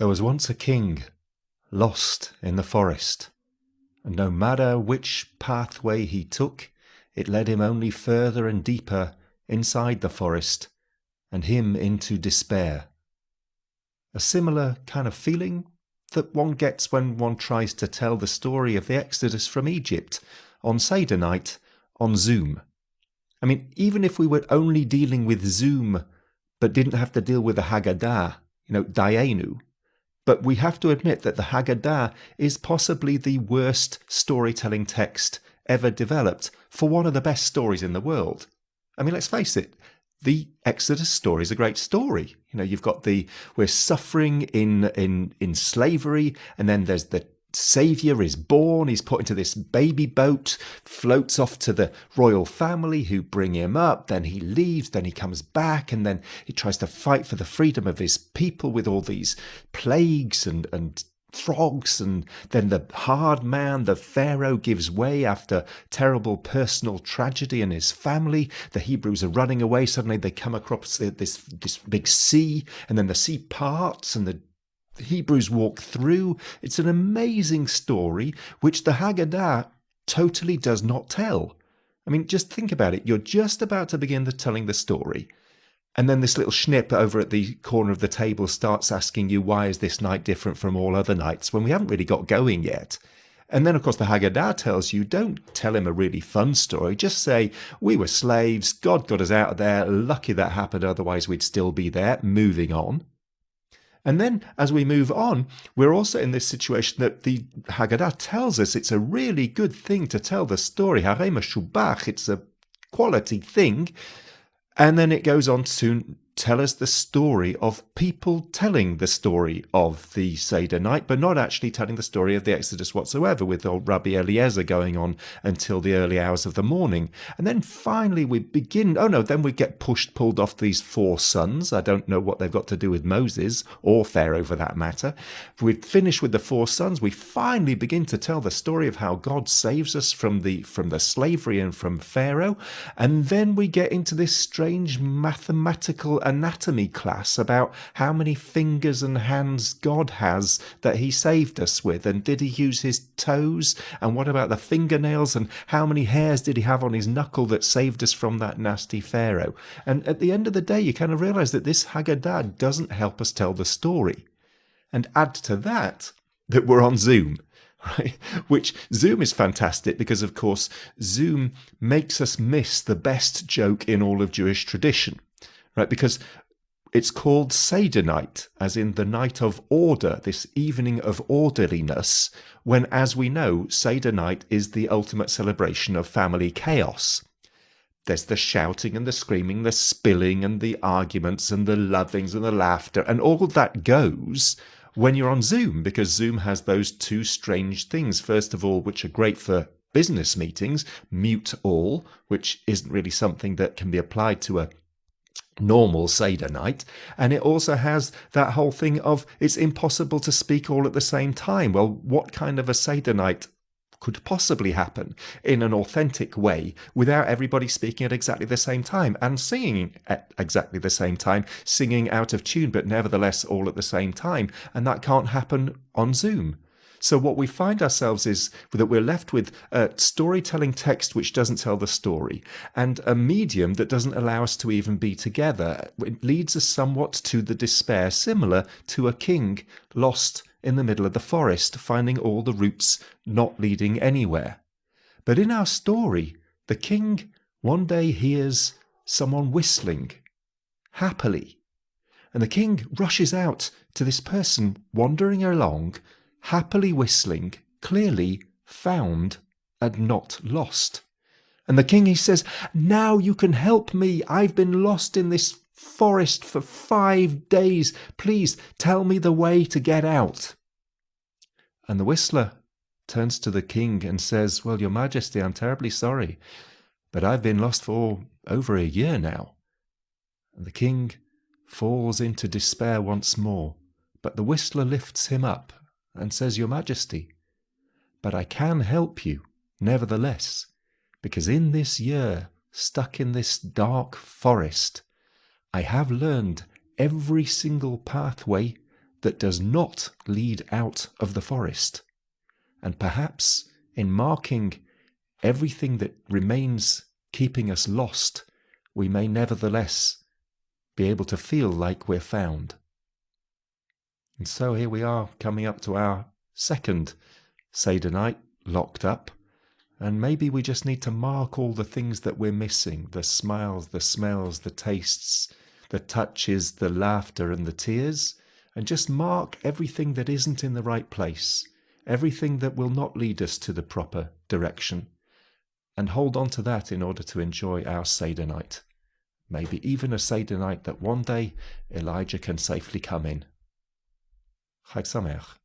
was once a king, lost in the forest, and no matter which pathway he took, it led him only further and deeper inside the forest, and him into despair. A similar kind of feeling that one gets when one tries to tell the story of the Exodus from Egypt on Seder night on Zoom. I mean, even if we were only dealing with Zoom but didn't have to deal with the Haggadah, Dayenu, but we have to admit that the Haggadah is possibly the worst storytelling text ever developed for one of the best stories in the world. I mean, let's face it, the Exodus story is a great story. You've got we're suffering in slavery, and then there's the Saviour is born, he's put into this baby boat, floats off to the royal family who bring him up, then he leaves, then he comes back, and then he tries to fight for the freedom of his people with all these plagues and frogs, and then the hard man, the Pharaoh, gives way after terrible personal tragedy in his family. The Hebrews are running away, suddenly they come across this big sea, and then the sea parts and the Hebrews walk through. It's an amazing story which the Haggadah totally does not tell. I mean, just think about it. You're just about to begin telling the story, and then this little snip over at the corner of the table starts asking you, why is this night different from all other nights, when we haven't really got going yet? And then, of course, the Haggadah tells you, don't tell him a really fun story. Just say, we were slaves, God got us out of there, lucky that happened, otherwise we'd still be there, moving on. And then, as we move on, we're also in this situation that the Haggadah tells us it's a really good thing to tell the story. Harei meshubach, it's a quality thing. And then it goes on to tell us the story of people telling the story of the Seder night, but not actually telling the story of the Exodus whatsoever, with old Rabbi Eliezer going on until the early hours of the morning. And then finally we begin, then we get pulled off these 4 sons. I don't know what they've got to do with Moses, or Pharaoh for that matter. We finish with the 4 sons. We finally begin to tell the story of how God saves us from the slavery and from Pharaoh. And then we get into this strange mathematical anatomy class about how many fingers and hands God has that he saved us with, and did he use his toes, and what about the fingernails, and how many hairs did he have on his knuckle that saved us from that nasty Pharaoh? And at the end of the day, you kind of realize that this Haggadah doesn't help us tell the story. And add to that we're on Zoom, right? Which Zoom is fantastic because, of course, Zoom makes us miss the best joke in all of Jewish tradition. Right, because it's called Seder night, as in the night of order, this evening of orderliness, when, as we know, Seder night is the ultimate celebration of family chaos. There's the shouting and the screaming, the spilling and the arguments and the lovings and the laughter, and all that goes when you're on Zoom, because Zoom has those 2 strange things. First of all, which are great for business meetings, mute all, which isn't really something that can be applied to a normal Seder night. And it also has that whole thing of it's impossible to speak all at the same time. Well, what kind of a Seder night could possibly happen in an authentic way without everybody speaking at exactly the same time and singing at exactly the same time, singing out of tune, but nevertheless all at the same time? And that can't happen on Zoom. So what we find ourselves is that we're left with a storytelling text which doesn't tell the story, and a medium that doesn't allow us to even be together. It leads us somewhat to the despair, similar to a king lost in the middle of the forest, finding all the routes not leading anywhere. But in our story, the king one day hears someone whistling happily, and the king rushes out to this person wandering along, happily whistling, clearly found and not lost. And the king, he says, now you can help me. I've been lost in this forest for 5 days. Please tell me the way to get out. And the whistler turns to the king and says, well, your majesty, I'm terribly sorry, but I've been lost for over a year now. And the king falls into despair once more, but the whistler lifts him up and says, your majesty, but I can help you nevertheless, because in this year, stuck in this dark forest, I have learned every single pathway that does not lead out of the forest. And perhaps in marking everything that remains keeping us lost, we may nevertheless be able to feel like we're found. And so here we are, coming up to our second Seder night, locked up, and maybe we just need to mark all the things that we're missing, the smiles, the smells, the tastes, the touches, the laughter and the tears, and just mark everything that isn't in the right place, everything that will not lead us to the proper direction, and hold on to that in order to enjoy our Seder night. Maybe even a Seder night that one day Elijah can safely come in. Chag Sameach.